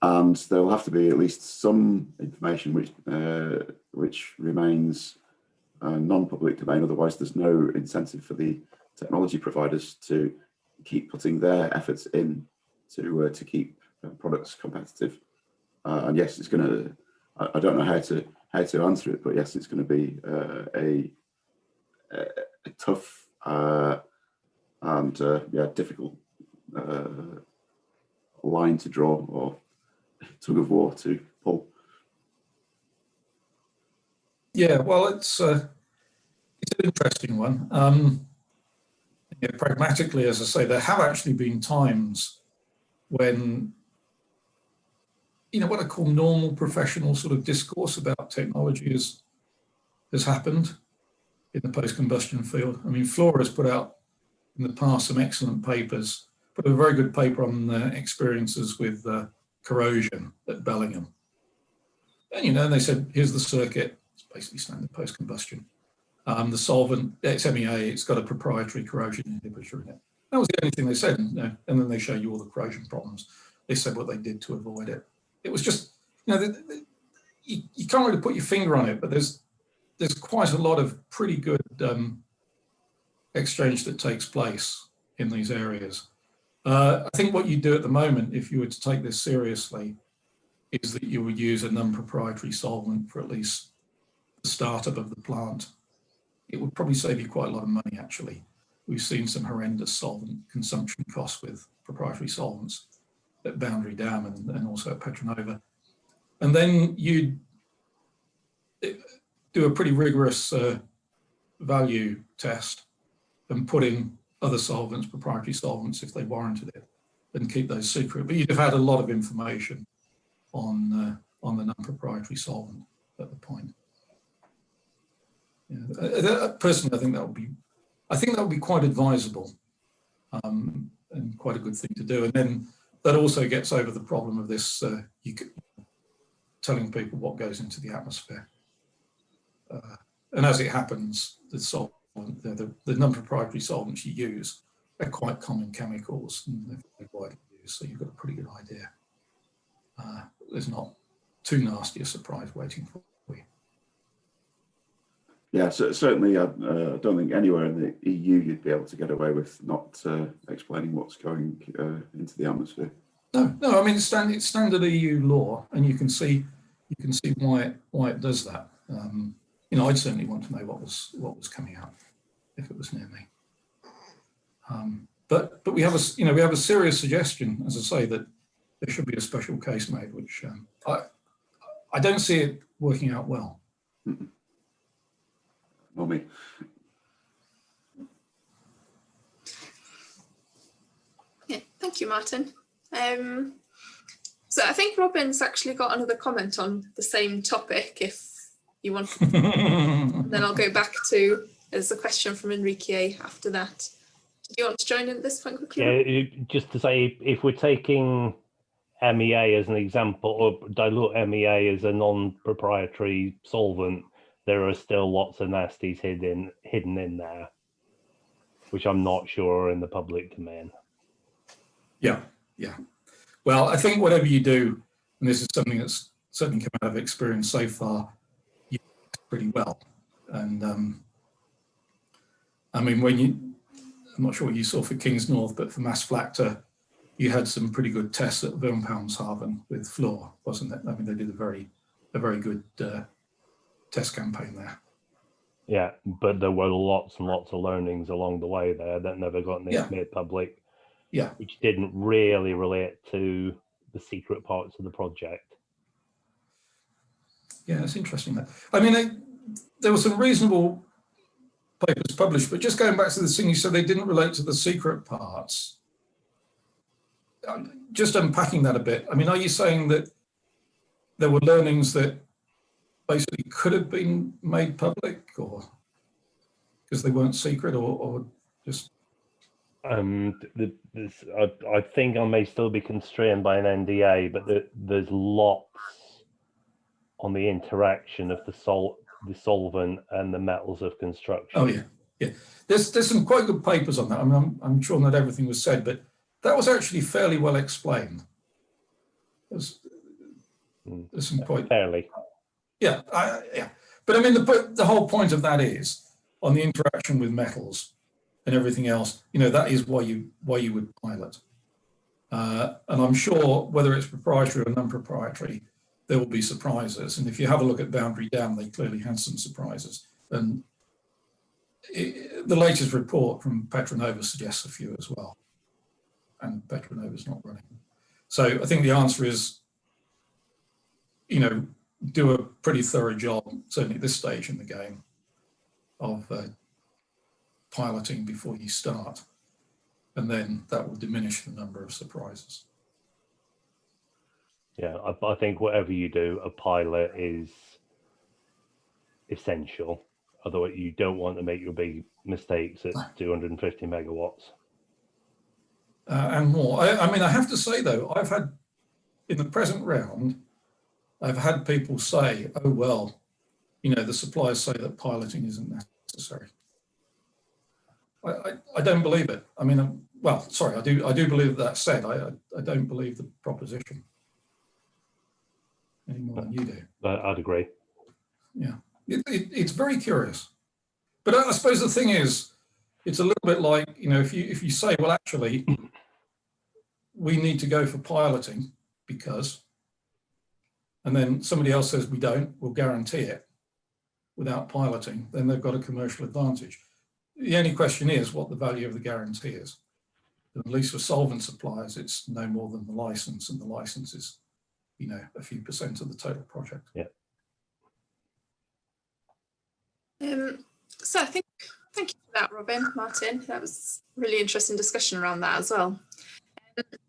there will have to be at least some information which remains non-public domain. Otherwise, there's no incentive for the technology providers to keep putting their efforts in to keep products competitive. And yes, it's going to. I don't know how to answer it, but yes, it's going to be a tough and difficult line to draw, or tug of war to pull. Yeah, well, it's an interesting one. Pragmatically, as I say, there have actually been times when, what I call normal professional sort of discourse about technology has happened in the post-combustion field. I mean, Flora has put out in the past some excellent papers, put a very good paper on experiences with corrosion at Bellingham. And, they said, here's the circuit. It's basically standard post-combustion. The solvent, it's MEA, it's got a proprietary corrosion inhibitor in it. That was the only thing they said. And then they show you all the corrosion problems. They said what they did to avoid it. It was just, you can't really put your finger on it, but there's quite a lot of pretty good exchange that takes place in these areas. I think what you do at the moment, if you were to take this seriously, is that you would use a non-proprietary solvent for at least the startup of the plant. It would probably save you quite a lot of money, actually. We've seen some horrendous solvent consumption costs with proprietary solvents at Boundary Dam and also at Petronova. And then you'd do a pretty rigorous value test and put in other solvents, proprietary solvents, if they warranted it, and keep those secret. But you'd have had a lot of information on the non-proprietary solvent. at the point. Yeah, personally, I think that would be quite advisable, and quite a good thing to do. And then that also gets over the problem of this telling people what goes into the atmosphere. And as it happens, the non-proprietary solvents you use are quite common chemicals, and they're very widely used, so you've got a pretty good idea. There's not too nasty a surprise waiting for you. Yeah, so certainly I don't think anywhere in the EU you'd be able to get away with not explaining what's going into the atmosphere. No, I mean it's standard EU law, and you can see why it does that. You know, I'd certainly want to know what was coming out if it was near me. But we have a serious suggestion, as I say, that there should be a special case made, which I don't see it working out well. Not me. Yeah, thank you, Martin. So I think Robin's actually got another comment on the same topic, if you want. Then I'll go back to, there's a question from Enrique after that. Do you want to join in at this point quickly? Yeah, just to say, if we're taking MEA as an example, or dilute MEA as a non-proprietary solvent, there are still lots of nasties hidden in there, which I'm not sure are in the public domain. Yeah. Well, I think whatever you do, and this is something that's certainly come out of experience so far, you do pretty well. And I mean, I'm not sure what you saw for Kings North, but for Maasvlakte, you had some pretty good tests at Wilmshaven with fluor, wasn't it? I mean, they did a very good test campaign there. Yeah, but there were lots and lots of learnings along the way there that never got made public. Yeah, which didn't really relate to the secret parts of the project. Yeah, it's interesting that. I mean, there were some reasonable papers published, but just going back to the thing you said, they didn't relate to the secret parts. Just unpacking that a bit. I mean, are you saying that there were learnings that basically could have been made public, or because they weren't secret, or just? I think I may still be constrained by an NDA, but there's lots on the interaction of the solvent and the metals of construction. Oh yeah. There's some quite good papers on that. I mean, I'm sure not everything was said, but that was actually fairly well explained. There's some quite fairly. Yeah. But I mean, the whole point of that is on the interaction with metals and everything else, you know, that is why you would pilot. And I'm sure whether it's proprietary or non-proprietary, there will be surprises. And if you have a look at Boundary Dam, they clearly had some surprises. And the latest report from Petronova suggests a few as well. And Petronova's not running. So I think the answer is, you know, do a pretty thorough job, certainly at this stage in the game, of piloting before you start, and then that will diminish the number of surprises. Yeah, I think whatever you do, a pilot is essential. Otherwise, you don't want to make your big mistakes at 250 megawatts. And more. I mean, I have to say, though, I've had, in the present round, I've had people say, oh, well, you know, the suppliers say that piloting isn't necessary. I don't believe it. I mean, well, sorry, I do believe that said. I don't believe the proposition any more than you do. I'd agree. Yeah, it's very curious. But I suppose the thing is, it's a little bit like, you know, if you say, well, actually, we need to go for piloting because, and then somebody else says we don't, we'll guarantee it without piloting, then they've got a commercial advantage. The only question is what the value of the guarantee is. At least for solvent suppliers, it's no more than the license, and the license is, you know, a few % of the total project. Yeah. So I think, thank you for that, Robin, Martin. That was a really interesting discussion around that as well.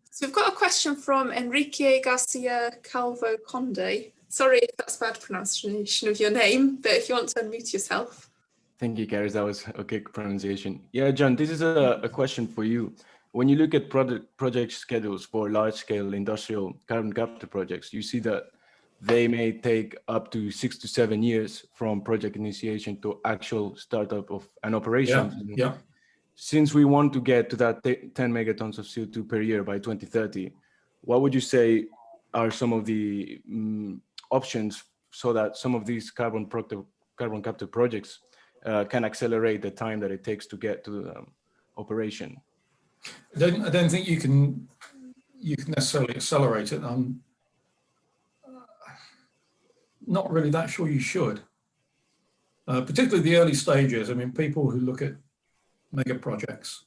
So we've got a question from Enrique Garcia Calvo Conde Sorry if that's bad pronunciation of your name, but if you want to unmute yourself. Thank you, Karis. That was okay pronunciation. Yeah, John, this is a question for you. When you look at project schedules for large-scale industrial carbon capture projects, you see that they may take up to 6 to 7 years from project initiation to actual startup of an operation. Yeah. Since we want to get to that 10 megatons of CO2 per year by 2030, what would you say are some of the options so that some of these carbon capture projects can accelerate the time that it takes to get to operation? I don't think you can necessarily accelerate it. I'm not really that sure you should. Particularly the early stages. I mean, people who look at mega projects,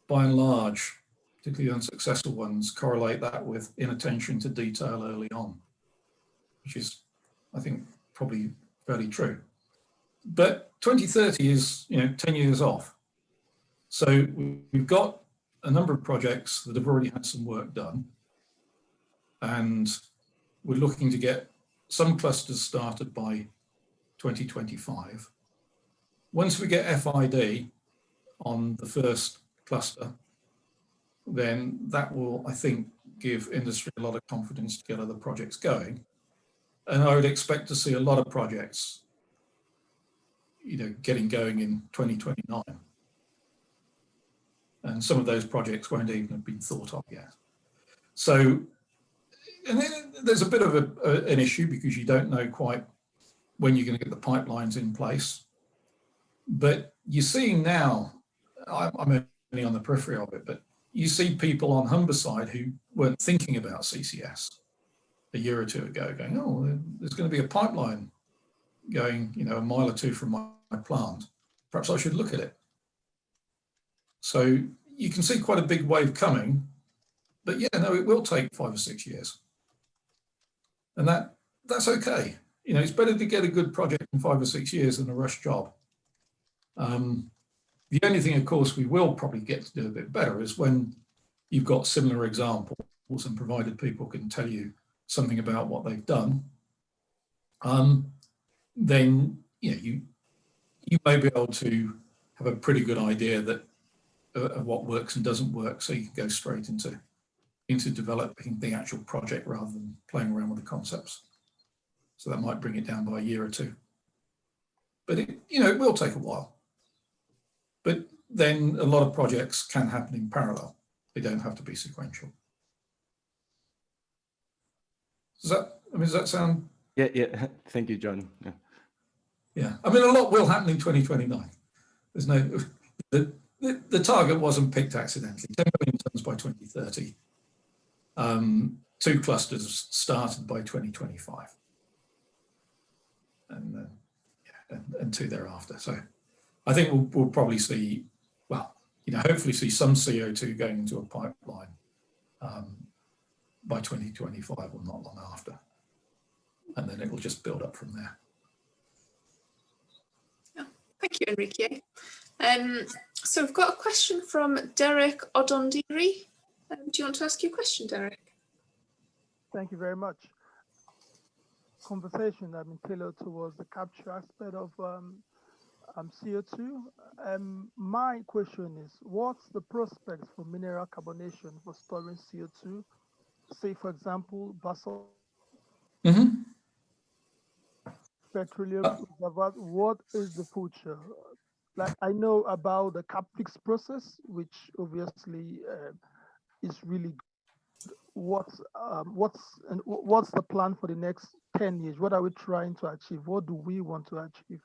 by and large, particularly the unsuccessful ones, correlate that with inattention to detail early on, which is, I think, probably fairly true. But 2030 is, 10 years off. So we've got a number of projects that have already had some work done, and we're looking to get some clusters started by 2025. Once we get FID on the first cluster, then that will, I think, give industry a lot of confidence to get other projects going. And I would expect to see a lot of projects, getting going in 2029. And some of those projects won't even have been thought of yet. So, and then there's a bit of an issue because you don't know quite when you're going to get the pipelines in place. But you're seeing now, I'm only on the periphery of it, but you see people on Humberside who weren't thinking about CCS a year or two ago going, oh, there's going to be a pipeline going, a mile or two from my plant. Perhaps I should look at it. So you can see quite a big wave coming, but yeah, no, it will take 5 or 6 years. And that's okay. It's better to get a good project in 5 or 6 years than a rush job. The only thing, of course, we will probably get to do a bit better is when you've got similar examples and provided people can tell you something about what they've done, then you may be able to have a pretty good idea that of what works and doesn't work, so you can go straight into developing the actual project rather than playing around with the concepts. So that might bring it down by a year or two. But it will take a while. But then a lot of projects can happen in parallel. They don't have to be sequential. Does that sound? Yeah. Thank you, John. Yeah. I mean, a lot will happen in 2029. There's no, the target wasn't picked accidentally. 10 million tonnes by 2030. 2 clusters started by 2025. And 2 thereafter. So I think we'll probably see, hopefully see some CO2 going into a pipeline by 2025 or not long after. And then it will just build up from there. Yeah. Thank you, Enrique. So we've got a question from Derek Odondiri. Do you want to ask your question, Derek? Thank you very much. Conversation that been tailored towards the capture aspect of CO2. My question is, what's the prospects for mineral carbonation for storing CO2? Say, for example, basalt, petroleum reservoir. What is the future? Like, I know about the CapFix process, which obviously is really good. What's the plan for the next 10 years? What are we trying to achieve? What do we want to achieve?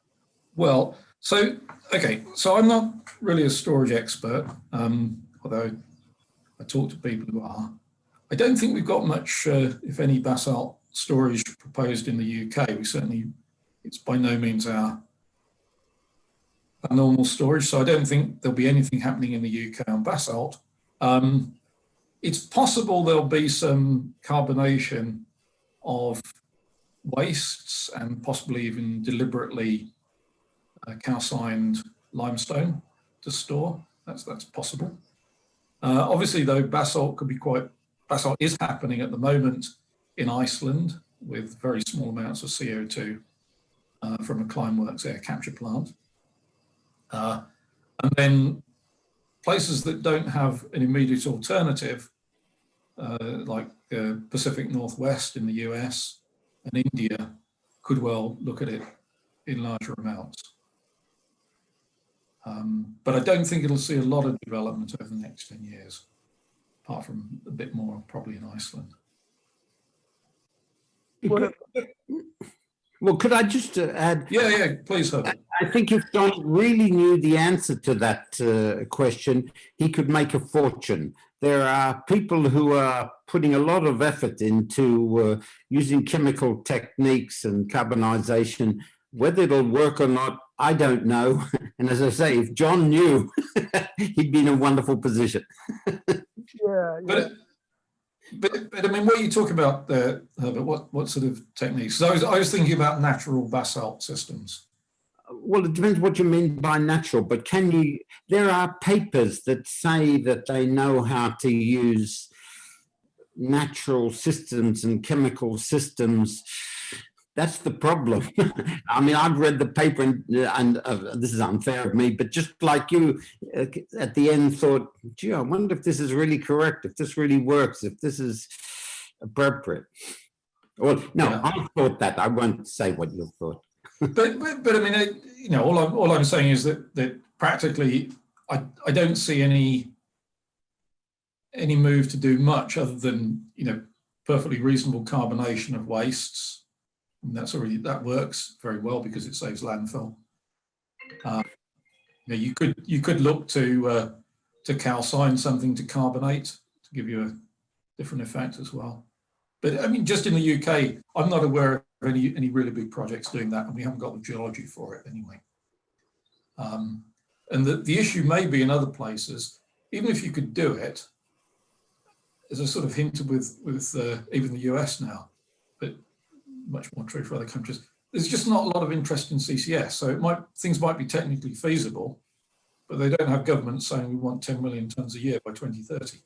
Well, so I'm not really a storage expert, although I talk to people who are. I don't think we've got much, if any, basalt storage proposed in the UK. It's by no means our normal storage, so I don't think there'll be anything happening in the UK on basalt. It's possible there'll be some carbonation of wastes and possibly even deliberately calcined limestone to store. That's possible. Obviously, though, basalt is happening at the moment in Iceland, with very small amounts of CO2 from a Climeworks air capture plant. And then places that don't have an immediate alternative, like Pacific Northwest in the US and India, could well look at it in larger amounts. But I don't think it'll see a lot of development over the next 10 years, apart from a bit more probably in Iceland. Well, could I just add? Yeah, please, Herbert. I think if John really knew the answer to that question, he could make a fortune. There are people who are putting a lot of effort into using chemical techniques and carbonisation. Whether it'll work or not, I don't know. And as I say, if John knew, he'd be in a wonderful position. Yeah. But I mean, what are you talking about there, Herbert? What sort of techniques? So I was thinking about natural basalt systems. Well, it depends what you mean by natural, but there are papers that say that they know how to use natural systems and chemical systems. That's the problem. I mean, I've read the paper and this is unfair of me, but just like you at the end thought, gee, I wonder if this is really correct, if this really works, if this is appropriate. Well, no, yeah. I thought that. I won't say what you thought. but I mean, you know, all I'm saying is that practically, I don't see any move to do much other than, you know, perfectly reasonable carbonation of wastes. And that works very well because it saves landfill. You know, you could look to calcine something to carbonate to give you a different effect as well. But I mean, just in the UK, I'm not aware of any really big projects doing that, and we haven't got the geology for it anyway. And the issue may be in other places, even if you could do it, as I sort of hinted with even the US now, but much more true for other countries. There's just not a lot of interest in CCS. So things might be technically feasible, but they don't have governments saying we want 10 million tonnes a year by 2030.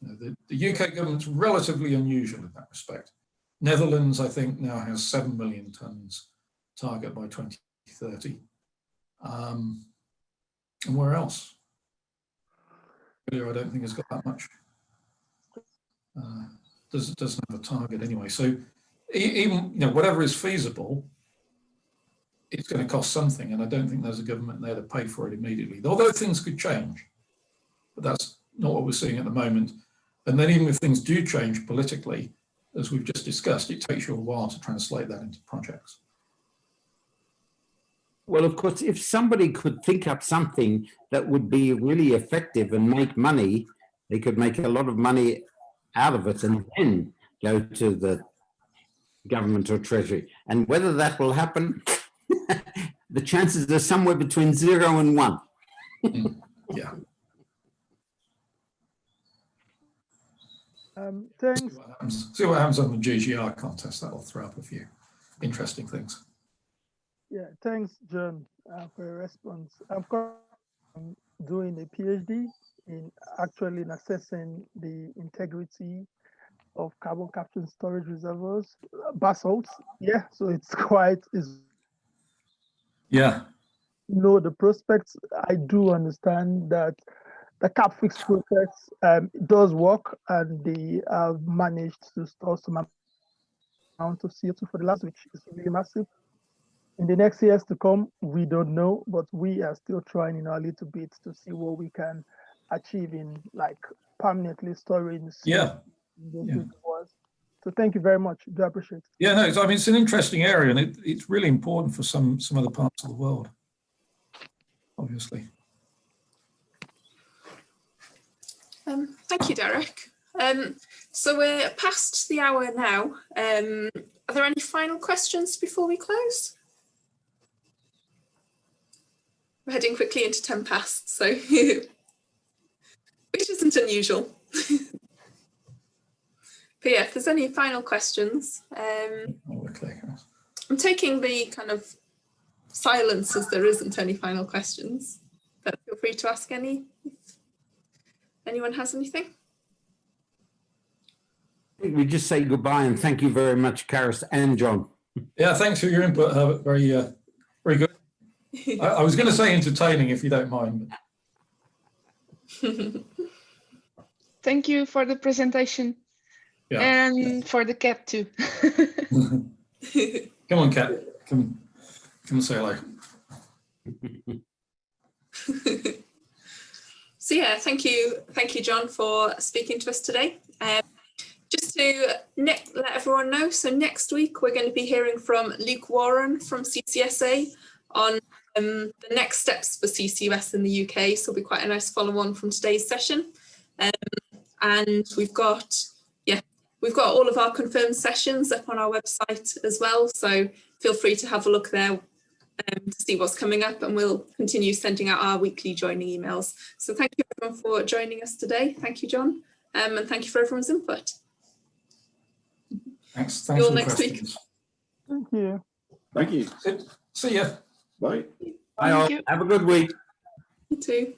You know, the UK government's relatively unusual in that respect. Netherlands, I think, now has 7 million tonnes target by 2030. And where else? I don't think it's got that much. Doesn't have a target anyway. So even, you know, whatever is feasible, it's going to cost something, and I don't think there's a government there to pay for it immediately. Although things could change, but that's not what we're seeing at the moment. And then even if things do change politically, as we've just discussed, it takes you a while to translate that into projects. Well, of course, if somebody could think up something that would be really effective and make money, they could make a lot of money out of it and then go to the government or treasury. And whether that will happen, the chances are somewhere between 0 and 1. Yeah. Thanks. See what happens on the GGR contest. That will throw up a few interesting things. Yeah, thanks, John, for your response. I'm doing a PhD in assessing the integrity of carbon capture and storage reservoirs, basalts. Yeah, so yeah. Know the prospects. I do understand that the cap fix process does work, and they have managed to store some amount of CO2 for the last, which is really massive. In the next years to come, we don't know, but we are still trying in our little bit to see what we can achieve in like permanently storing. Yeah. So thank you very much. Do appreciate it. Yeah, no, I mean, it's an interesting area, and it's really important for some other parts of the world, obviously. Thank you, Derek. So we're past the hour now. Are there any final questions before we close? We're heading quickly into 10 past, so which isn't unusual. But yeah, if there's any final questions, I'm taking the kind of silence as there isn't any final questions, but feel free to ask any if anyone has anything. think we just say goodbye and thank you very much, Karis and John. Yeah, thanks for your input, Herbert. Very good. I was going to say entertaining, if you don't mind. Thank you for the presentation. Yeah. And for the cat too. Come on, Kat. Come and say hello. So yeah, thank you, John, for speaking to us today. Just to let everyone know, so next week we're going to be hearing from Luke Warren from CCSA on the next steps for CCUS in the UK. So it'll be quite a nice follow-on from today's session. And we've got all of our confirmed sessions up on our website as well. So feel free to have a look there to see what's coming up, and we'll continue sending out our weekly joining emails. So thank you everyone for joining us today. Thank you, John, and thank you for everyone's input. Thanks See you all for the next week. questions. Thank you. Thank you. See ya. Bye. Bye all. you. Have a good week. You too.